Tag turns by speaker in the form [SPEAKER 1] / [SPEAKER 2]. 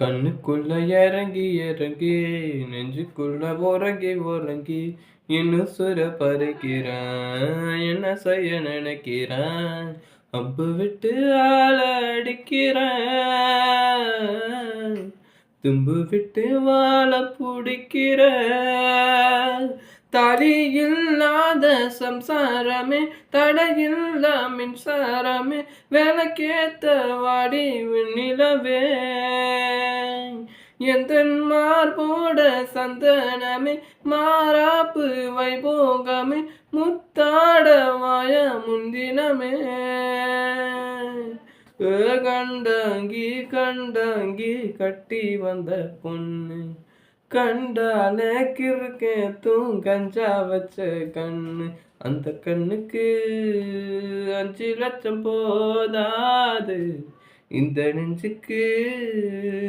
[SPEAKER 1] கண்ணுக்குள்ள இறங்கி இறங்கி நெஞ்சுக்குள்ள உறங்கி உறங்கி இன்னும் சுர பறிக்கிறான். என்ன செய்ய நினைக்கிறான்? அம்பு விட்டு ஆள அடிக்கிறான். தும்பு விட்டு வாழ பிடிக்கிற தாலி இல்லாத சம்சாரமே, தடையில்ல மின்சாரமே, விளக்கேத்த வாடி நிலவே, எந்த மார்போட சந்தனமே, மாறாப்பு வைபோகமே, முத்தாட வாய முன்தினமே. கண்டாங்கி கண்டாங்கி கட்டி வந்த பொண்ணு, கண்டாலே கிறுக்கே கஞ்சா வச்ச கண்ணு, அந்த கண்ணுக்கு 5 லட்சம் போதாது, இந்த நெஞ்சுக்கு